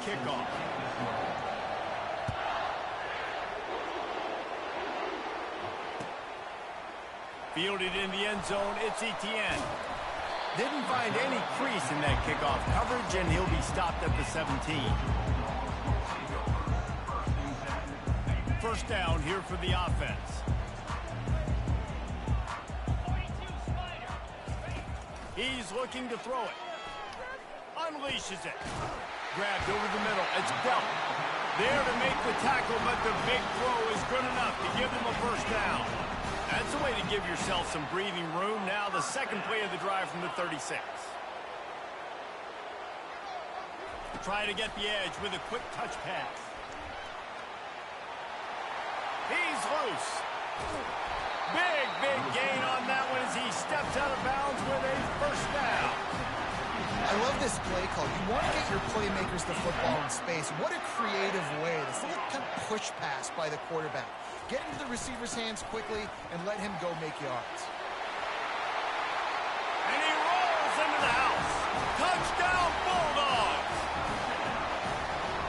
kickoff. Fielded in the end zone, it's Etienne. Didn't find any crease in that kickoff coverage, and he'll be stopped at the 17. First down here for the offense. He's looking to throw it. Unleashes it. Grabbed over the middle. It's Bell. There to make the tackle, but the big throw is good enough to give them a first down. That's a way to give yourself some breathing room. Now the second play of the drive from the 36. Try to get the edge with a quick touch pass. He's loose. Big gain on that one as he steps out of bounds with a first down. I love this play call. You want to get your playmakers the football in space. What a creative way. This little kind of push pass by the quarterback. Get into the receiver's hands quickly and let him go make yards. And he rolls into the house. Touchdown, Bulldogs.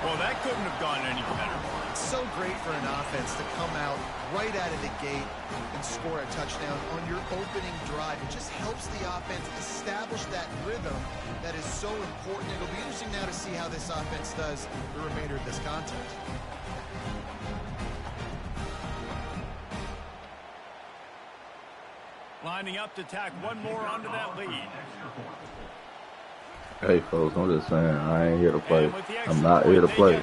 Well, that couldn't have gone any better. It's so great for an offense to come out right out of the gate and score a touchdown on your opening drive. It just helps the offense establish that rhythm that is so important. It'll be interesting now to see how this offense does the remainder of this contest. Lining up to tack one more onto that lead. Hey, folks, I'm just saying, I ain't here to play. I'm not here to play.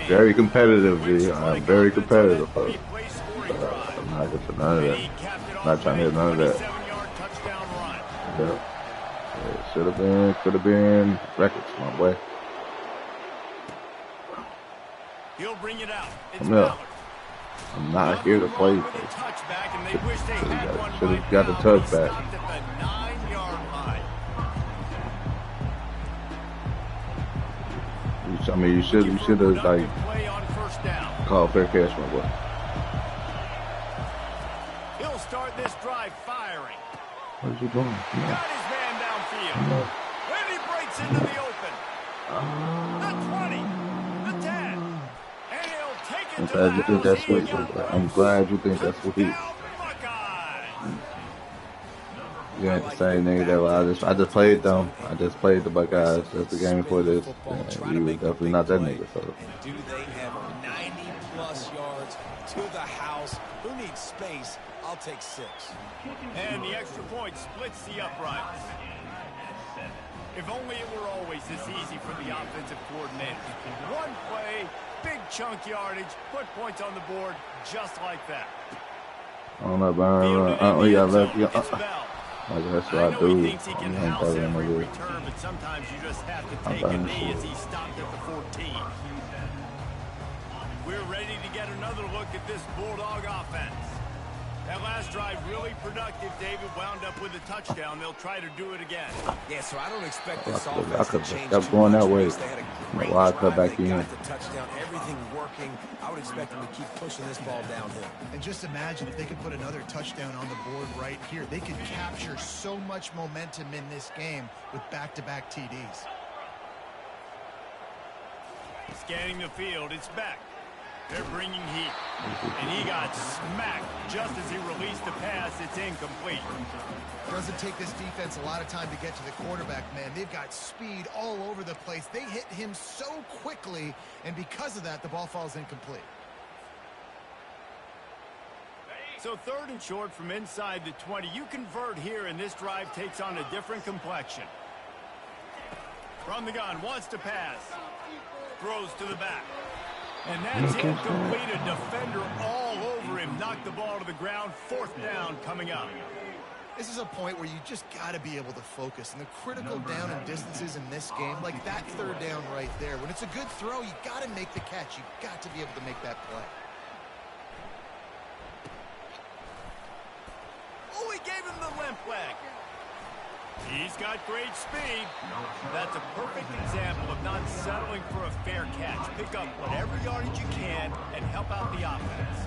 Very competitive, G. I'm very competitive, folks. I'm not here for none of that. I'm not trying to hit none of that. Yeah. Should have been, could have been records, my boy. He'll bring it out. Come here. I'm not here to play. Should have got the touchback. I mean, you should have like called fair catch, my boy. He'll start this drive firing. What are you doing? Got his man downfield. And he breaks into the open. The 20, the 10, and he'll take it to the house. I'm glad you think that's what he. You ain't the same nigga that I just played them. I just played the Buckeyes. That's the game before this. And you was definitely not that nigga. So. Do they have 90-plus yards to the house? Who needs space? I'll take 6. And the extra point splits the uprights. If only it were always this easy for the offensive coordinator. One play, big chunk yardage, put points on the board just like that. I don't know, Byron. I got left. That's what I do. He thinks he can house every return, but sometimes you just have to take a knee as he stopped at the 14. We're ready to get another look at this Bulldog offense. That last drive really productive. David wound up with a touchdown. They'll try to do it again. Yeah, so I don't expect this offense to change kept going that way. They had a great Why I cut drive. back They in? got the touchdown, everything working. I would expect them to keep pushing this ball downhill. And just imagine if they could put another touchdown on the board right here. They could capture so much momentum in this game with back-to-back TDs. Scanning the field, it's back. They're bringing heat. And he got smacked just as he released the pass. It's incomplete. Doesn't take this defense a lot of time to get to the quarterback, man. They've got speed all over the place. They hit him so quickly, and because of that, the ball falls incomplete. So 3rd and short from inside the 20. You convert here, and this drive takes on a different complexion. From the gun, wants to pass. Throws to the back. And that's incomplete. A defender all over him. Knocked the ball to the ground. 4th down coming up. This is a point where you just got to be able to focus. And the critical down and distances in this game, like that 3rd down right there. When it's a good throw, you got to make the catch. You got to be able to make that play. Oh, he gave him the limp leg. He's got great speed. That's a perfect example of not settling for a fair catch. Pick up whatever yardage you can and help out the offense.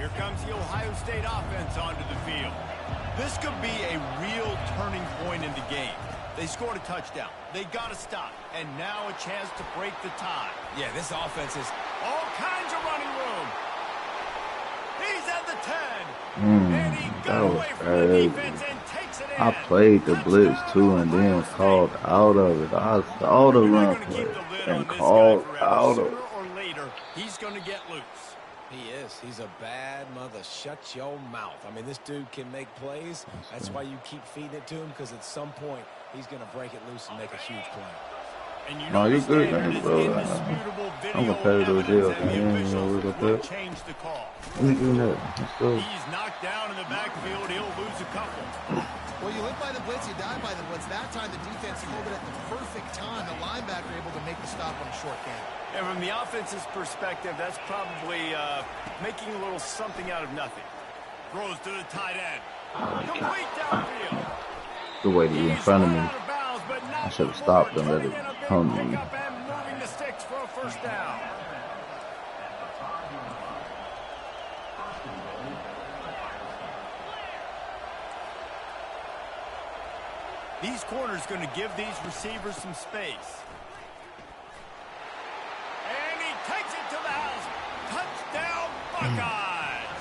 Here comes the Ohio State offense onto the field. This could be a real turning point in the game. They scored a touchdown. They got to stop. And now a chance to break the tie. Yeah, this offense is all kinds of running room. He's at the 10. And he got away from the defense and takes it in. I played the blitz too and then called out of it. I saw the run play and called out of it. Sooner or later, he's going to get loose. He is. He's a bad mother. Shut your mouth. I mean, this dude can make plays. That's why you keep feeding it to him, because at some point, he's going to break it loose and make a huge play. And you know, no, you're good, man, bro. I'm competitive deal, man. You know, we're good. Change the call. We do that. Let's go. He's knocked down in the backfield. He'll lose a couple. Well, you live by the blitz, you die by the blitz. That time, the defense pulled it at the perfect time. The linebacker able to make the stop on a short game. And from the offense's perspective, that's probably making a little something out of nothing. Throws to the tight end. Complete downfield. The way he in front of me. I should have stopped and let it come to me. Moving the sticks for a first down. These corners going to give these receivers some space. And he takes it to the house. Touchdown, Buckeyes.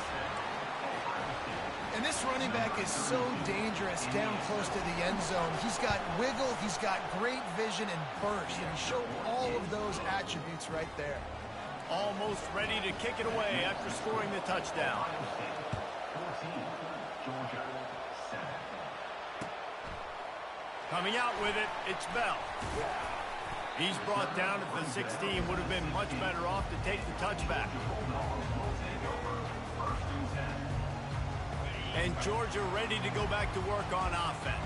And this running back is so dangerous down close to the end zone. He's got wiggle, he's got great vision and burst, and he showed all of those attributes right there. Almost ready to kick it away after scoring the touchdown. Coming out with it, it's Bell. He's brought down at the 16. Would have been much better off to take the touchback. And Georgia ready to go back to work on offense.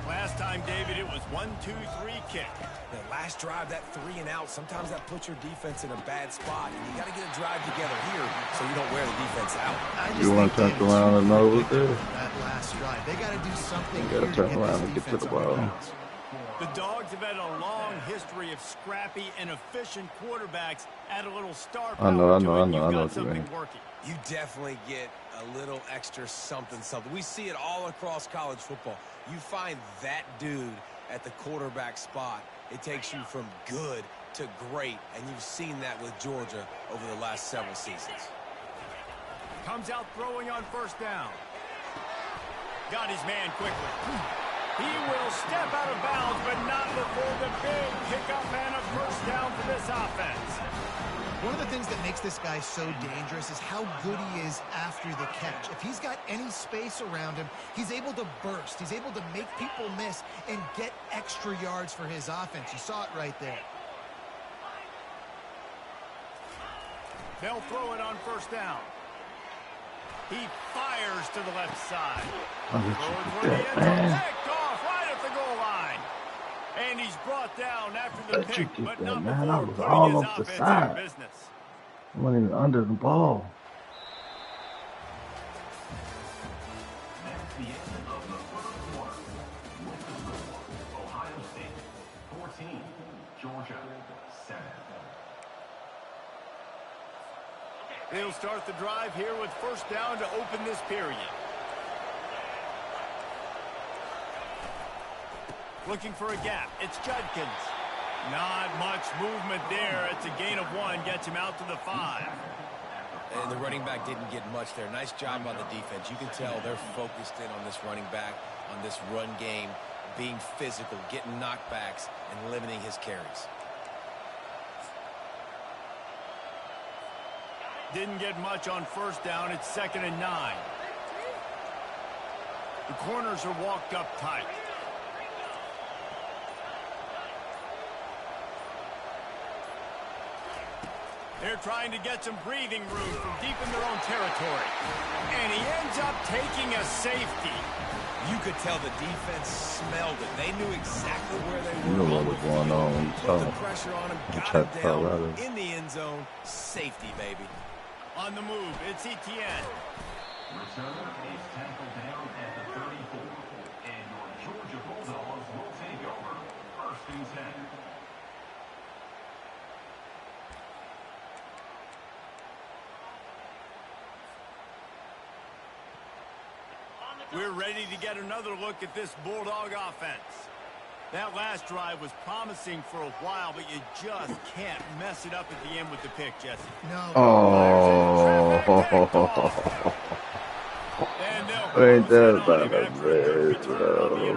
Last time, David, it was 1-2-3 kick. The last drive, that 3 and out, sometimes that puts your defense in a bad spot. And you got to get a drive together here so you don't wear the defense out. You want to turn around and over there? That last drive, they got to do something. You got to turn around and get to the ball. The Dogs have had a long history of scrappy and efficient quarterbacks. Add a little star power to it, you've got something working. You definitely get a little extra something. We see it all across college football. You find that dude at the quarterback spot, it takes you from good to great, and you've seen that with Georgia over the last several seasons. Comes out throwing on first down. Got his man quickly. He will step out of bounds, but not before the big pickup and a first down for this offense. One of the things that makes this guy so dangerous is how good he is after the catch. If he's got any space around him, he's able to burst. He's able to make people miss and get extra yards for his offense. You saw it right there. They'll throw it on first down. He fires to the left side. Picked off right at the goal line. And he's brought down after the pick, but not before putting his offense in business. I wasn't even under the ball. That's the end of the first quarter. Ohio State 14, Georgia 7. They'll start the drive here with first down to open this period. Looking for a gap. It's Judkins. Not much movement there. It's a gain of 1. Gets him out to the 5. And the running back didn't get much there. Nice job on the defense. You can tell they're focused in on this running back, on this run game, being physical, getting knockbacks, and limiting his carries. Didn't get much on first down. It's 2nd and 9. The corners are walked up tight. They're trying to get some breathing room from deep in their own territory. And he ends up taking a safety. You could tell the defense smelled it. They knew exactly where they You were. know what was going on when you saw Put the him. pressure on him, You got tried him to foul out down of it. in the end zone. Safety, baby. On the move, it's Etienne. Return is tackled down at the 34. And your Georgia Bulldogs will take over 1st and 10. We're ready to get another look at this Bulldog offense. That last drive was promising for a while, but you just can't mess it up at the end with the pick, Jesse. No. Oh. Ain't that about a bad, bro?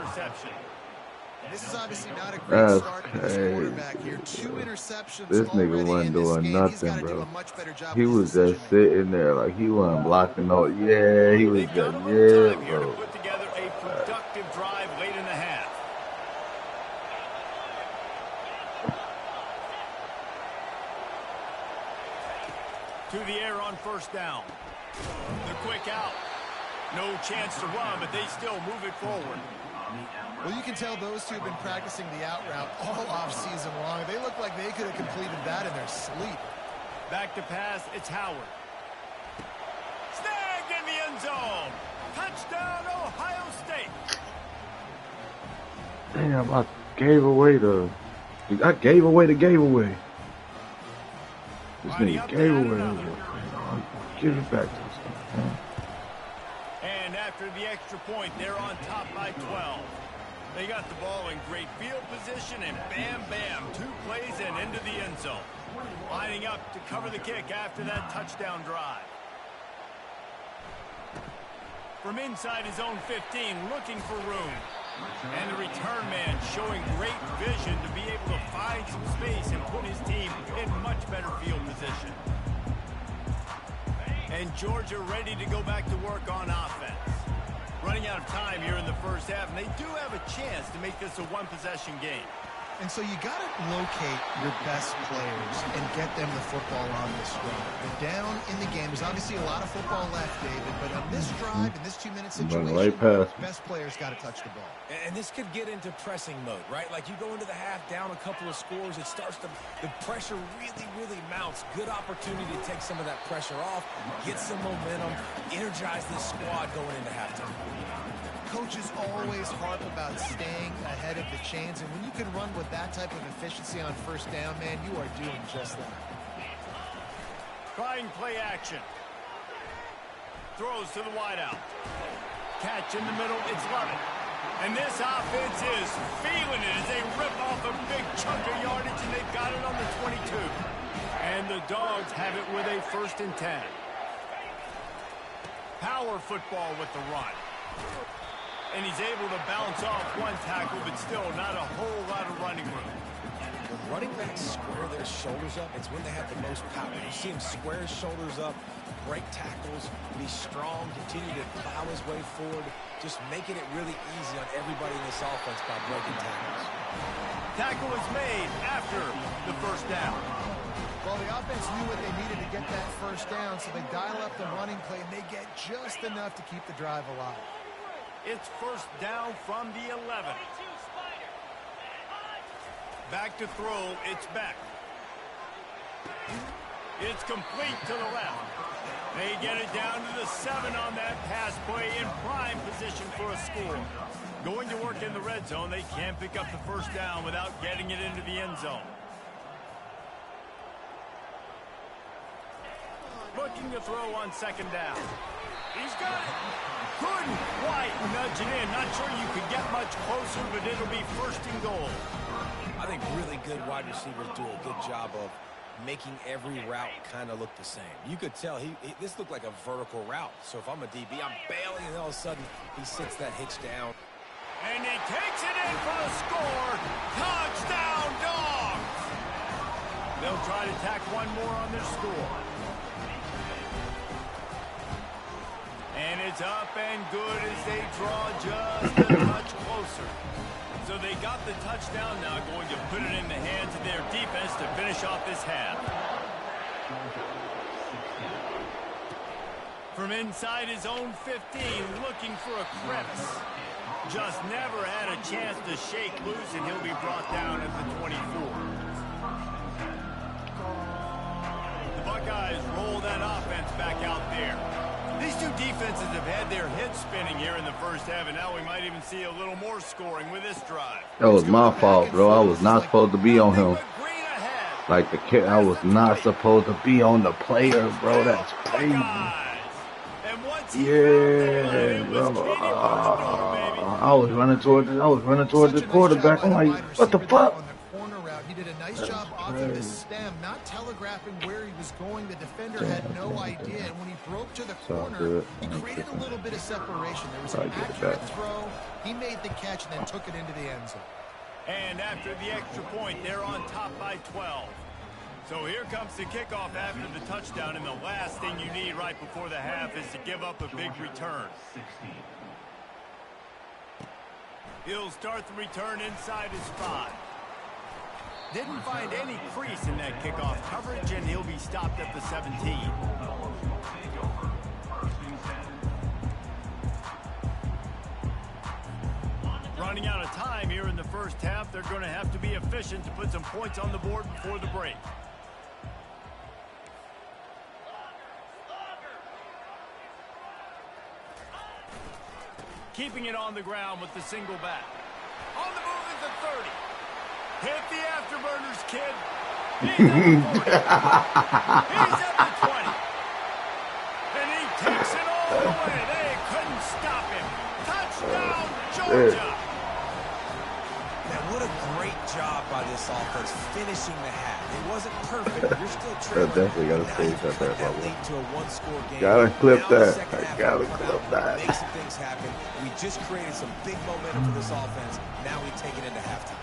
This is obviously not a great That's start for this crazy. quarterback here. 2 interceptions This nigga already wasn't in this doing game. He's nothing, got to do bro. a much better job He with was his just sitting there like he wasn't blocking no. Yeah, he was They've got just, a little yeah, time here to bro. put together a productive drive late in the half. To the air on first down. The quick out. No chance to run, but they still move it forward. Well, you can tell those two have been practicing the out route all off-season long. They look like they could have completed that in their sleep. Back to pass, it's Howard. Snagged in the end zone. Touchdown, Ohio State. Damn, I gave away the giveaway. This nigga gave away. Give it back to us, man. And after the extra point, they're on top by 12. They got the ball in great field position, and bam, bam, 2 plays and into the end zone. Lining up to cover the kick after that touchdown drive. From inside his own 15, looking for room. And the return man showing great vision to be able to find some space and put his team in much better field position. And Georgia ready to go back to work on offense. Running out of time here in the first half, and they do have a chance to make this a one-possession game. And so you got to locate your best players and get them the football on this drive. They're down in the game. There's obviously a lot of football left, David, but on this drive, in this 2-minute situation, Right past best players got to touch the ball. And this could get into pressing mode, right? Like you go into the half down a couple of scores, it starts to, the pressure really, really mounts. Good opportunity to take some of that pressure off, get some momentum, energize this squad going into halftime. Coaches always harp about staying ahead of the chains, and when you can run with that type of efficiency on first down, man, you are doing just that. Trying play action. Throws to the wideout. Catch in the middle, it's Lovett. And this offense is feeling it as they rip off a big chunk of yardage, and they've got it on the 22. And the Dogs have it with a 1st and 10. Power football with the run. And he's able to bounce off one tackle, but still not a whole lot of running room. When running backs square their shoulders up, it's when they have the most power. You see him square his shoulders up, break tackles, be strong, continue to plow his way forward, just making it really easy on everybody in this offense by breaking tackles. Tackle is made after the first down. Well, the offense knew what they needed to get that first down, so they dial up the running play, and they get just enough to keep the drive alive. It's first down from the 11. Back to throw, it's Beck. It's complete to the left. They get it down to the 7 on that pass play, in prime position for a score. Going to work in the red zone, they can't pick up the first down without getting it into the end zone. Looking to throw on 2nd down. He's got it. Couldn't quite nudge it in. Not sure you could get much closer, but it'll be 1st and goal. I think really good wide receivers do a good job of making every route kind of look the same. You could tell this looked like a vertical route. So if I'm a DB, I'm bailing, and all of a sudden he sits that hitch down. And he takes it in for the score. Touchdown, Dogs! They'll try to tack one more on their score. And it's up and good as they draw just a touch closer. So they got the touchdown, now going to put it in the hands of their defense to finish off this half. From inside his own 15, looking for a crevice. Just never had a chance to shake loose, and he'll be brought down at the 24. The Buckeyes roll that offense back out there. These two defenses have had their heads spinning here in the first half, and now we might even see a little more scoring with this drive. That was my fault, bro. I was not supposed to be on him. Like the kid, I was not supposed to be on the player, bro. That's crazy. And once he found the line, Yeah, it was bro. Kenny through the door, baby. I was running toward the Such a nice job quarterback. by I'm the like, wide what the receiver there fuck? on the corner route. He did a nice That's job off of the crazy. stem, not telegraphing where he was going. The defender Yeah, had no idea. And when he broke to the It's all corner, good. he I ain't created a tripping. little bit of separation. There was I an get accurate that. throw. He made the catch and then took it into the end zone. And after the extra point, they're on top by 12. So here comes the kickoff after the touchdown, and the last thing you need right before the half is to give up a big return. He'll start the return inside his 5. Didn't find any crease in that kickoff coverage, and he'll be stopped at the 17. Running out of time here in the first half, they're going to have to be efficient to put some points on the board before the break. Keeping it on the ground with the single back. On the move at the 30. Hit the afterburners, kid. He's at the 40. He's at the 20. And he takes it all the way. They couldn't stop him. Touchdown, Georgia. Man, what a great job by this offense finishing the half. It wasn't perfect. You're still trailing. Definitely gotta Now save you can that cut bubble. lead to a one-score game. Gotta clip Now the that. second I half gotta will come clip out, that. Make some things happen. We just created some big momentum for this offense. Now we take it into halftime.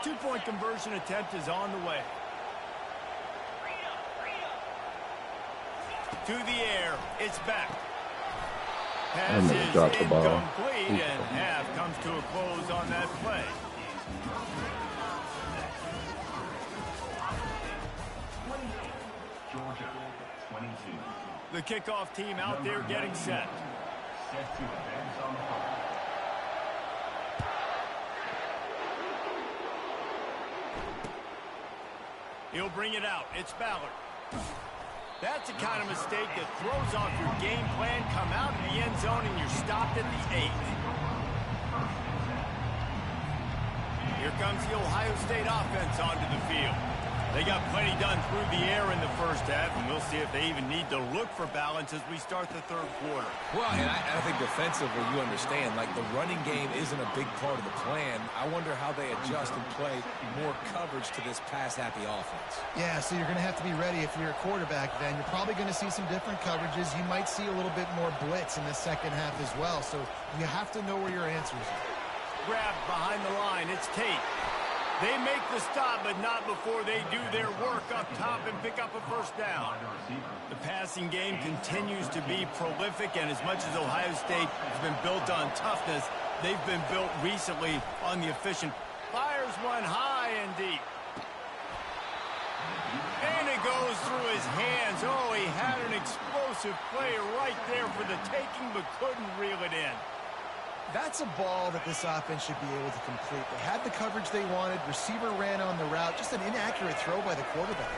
Two-point conversion attempt is on the way. To the air, it's back. Pass I'm gonna is drop the ball. incomplete, and half comes to a close on that play. Georgia, 22. The kickoff team out there getting set. Set to advance on the field. He'll bring it out. It's Ballard. That's the kind of mistake that throws off your game plan. Come out in the end zone and you're stopped at the 8. Here comes the Ohio State offense onto the field. They got plenty done through the air in the first half, and we'll see if they even need to look for balance as we start the third quarter. Well, and I think defensively, you understand, like the running game isn't a big part of the plan. I wonder how they adjust and play more coverage to this pass-happy offense. Yeah, so you're going to have to be ready if you're a quarterback then. You're probably going to see some different coverages. You might see a little bit more blitz in the second half as well. So you have to know where your answers are. Grabbed behind the line. It's Tate. They make the stop, but not before they do their work up top and pick up a first down. The passing game continues to be prolific, and as much as Ohio State has been built on toughness, they've been built recently on the efficient. Fires one high and deep. And it goes through his hands. Oh, he had an explosive play right there for the taking, but couldn't reel it in. That's a ball that this offense should be able to complete. They had the coverage they wanted. Receiver ran on the route. Just an inaccurate throw by the quarterback.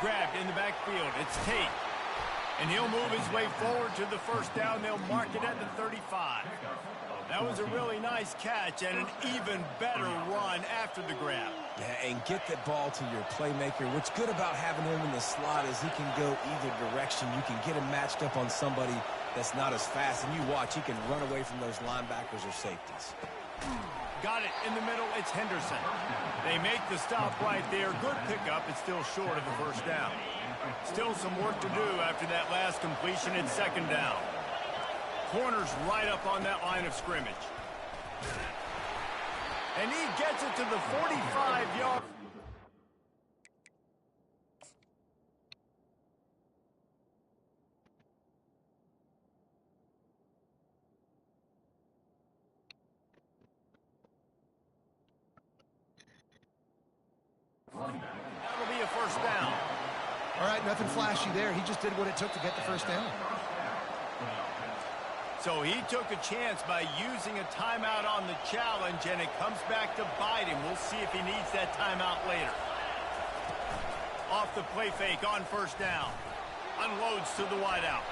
Grabbed in the backfield. It's Tate. And he'll move his way forward to the first down. They'll mark it at the 35. That was a really nice catch and an even better run after the grab. Yeah, and get that ball to your playmaker. What's good about having him in the slot is he can go either direction. You can get him matched up on somebody that's not as fast, and you watch, he can run away from those linebackers or safeties. Got it in the middle. It's Henderson. They make the stop right there. Good pickup. It's still short of the first down. Still some work to do after that last completion. It's second down. Corner's right up on that line of scrimmage. And he gets it to the 45-yard. That'll be a first down. All right, nothing flashy there. He just did what it took to get the first down. So he took a chance by using a timeout on the challenge, and it comes back to bite him. We'll see if he needs that timeout later. Off the play fake on first down. Unloads to the wideout.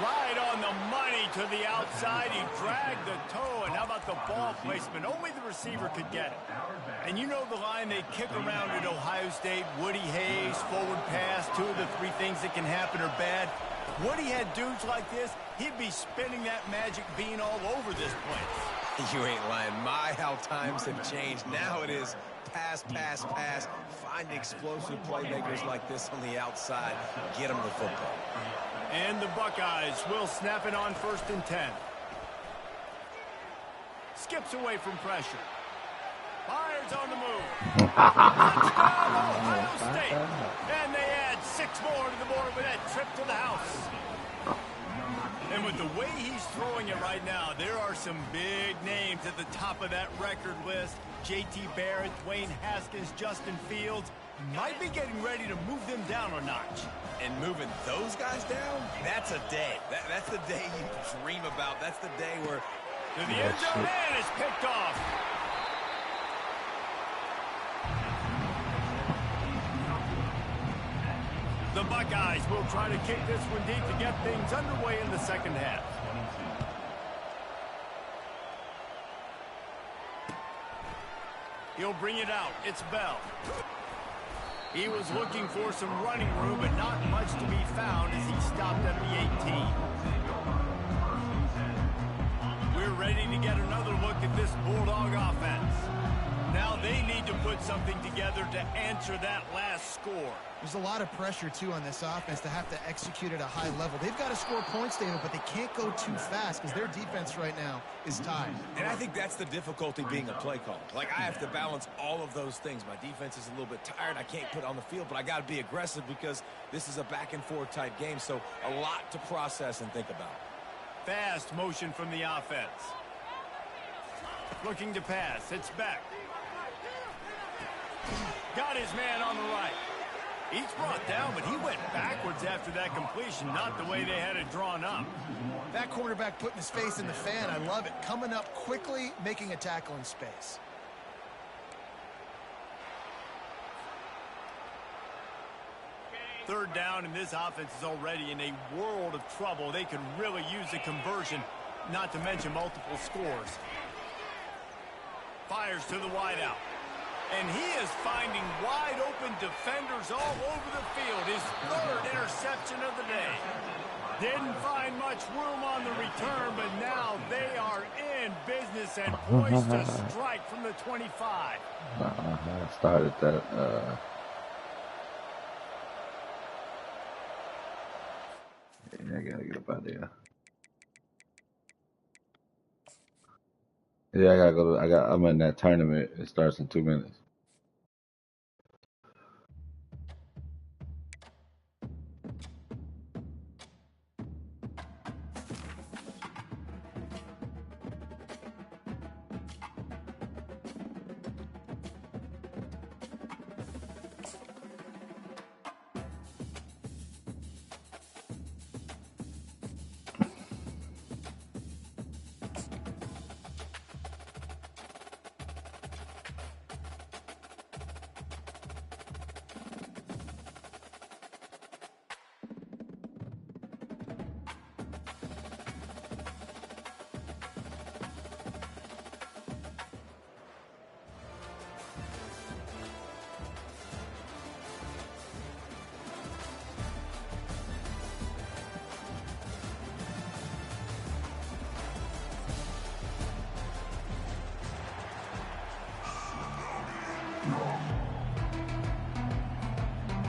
Right on the money to the outside. He dragged the toe, and how about the ball placement? Only the receiver could get it. And you know the line they kick around at Ohio State, Woody Hayes, forward pass, 2 of the 3 things that can happen are bad. Woody had dudes like this, he'd be spinning that magic bean all over this place. You ain't lying. My, how times have changed. Now it is pass, pass, pass. Find explosive playmakers like this on the outside. Get them the football. And the Buckeyes will snap it on 1st and 10. Skips away from pressure. Fires on the move. Touchdown, Ohio State. And they add 6 more to the board with that trip to the house. And with the way he's throwing it right now, there are some big names at the top of that record list. J.T. Barrett, Dwayne Haskins, Justin Fields. Might be getting ready to move them down a notch. And moving those guys down, that's a day. That's the day you dream about. That's the day where... To the end zone, and it's picked off. The Buckeyes will try to kick this one deep to get things underway in the second half. He'll bring it out. It's Bell. He was looking for some running room, but not much to be found as he stopped at the 18. We're ready to get another look at this Bulldog offense. Now they need to put something together to answer that last score. There's a lot of pressure, too, on this offense to have to execute at a high level. They've got to score points, David, but they can't go too fast because their defense right now is tied. And I think that's the difficulty being a play caller. Like, I have to balance all of those things. My defense is a little bit tired. I can't put it on the field, but I got to be aggressive because this is a back-and-forth type game, so a lot to process and think about. Fast motion from the offense. Looking to pass. It's back. Got his man on the right. He's brought down, but he went backwards after that completion, not the way they had it drawn up. That quarterback putting his face in the fan, I love it. Coming up quickly, making a tackle in space. Third down, and this offense is already in a world of trouble. They could really use a conversion, not to mention multiple scores. Fires to the wideout. And he is finding wide-open defenders all over the field. His 3rd interception of the day. Didn't find much room on the return, but now they are in business and poised to strike from the 25. I started that. Yeah, I gotta get up out there. Yeah, I gotta go. I'm in that tournament. It starts in 2 minutes.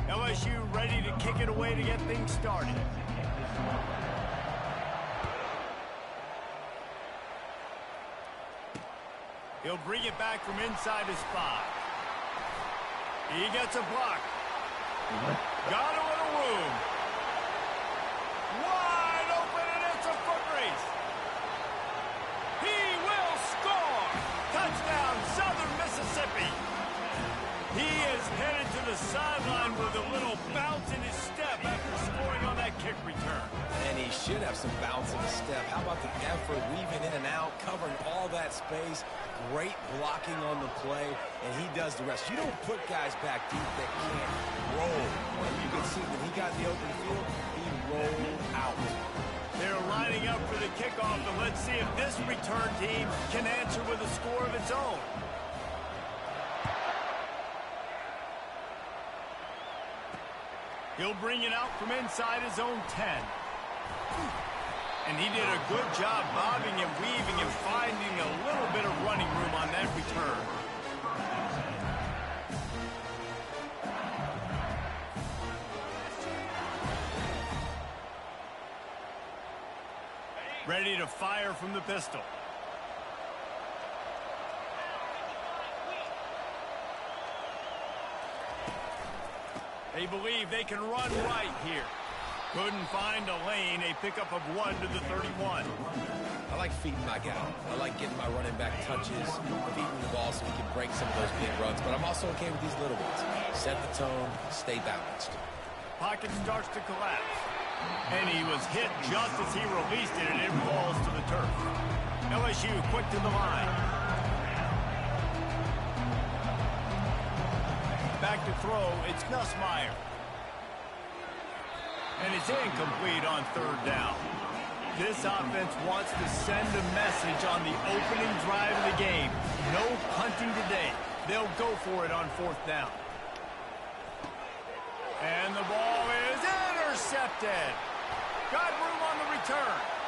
LSU ready to kick it away to get things started. He'll bring it back from inside his 5. He gets a block. Got a little room. Wide open, and it's a foot race. He will score. Touchdown, Southern Mississippi. He is headed to the sideline with a little bounce in his step after scoring on that kick return. And he should have some bounce in his step. How about the effort, weaving in and out, covering all that space. Great blocking on the play, and he does the rest. You don't put guys back deep that can't roll. And you can see when he got in the open field, he rolled out. They're lining up for the kickoff, and let's see if this return team can answer with a score of its own. He'll bring it out from inside his own 10. And he did a good job bobbing and weaving and finding a little bit of running room on that return. Ready to fire from the pistol. They believe they can run right here. Couldn't find a lane. A pickup of 1 to the 31. I like feeding my guy. I like getting my running back touches, feeding the ball so he can break some of those big runs. But I'm also okay with these little ones. Set the tone, stay balanced. Pocket starts to collapse. And he was hit just as he released it, and it falls to the turf. LSU quick to the line. Back to throw, it's Nussmeier. And it's incomplete on third down. This offense wants to send a message on the opening drive of the game. No punting today. They'll go for it on fourth down. And the ball is intercepted. Got room on the return.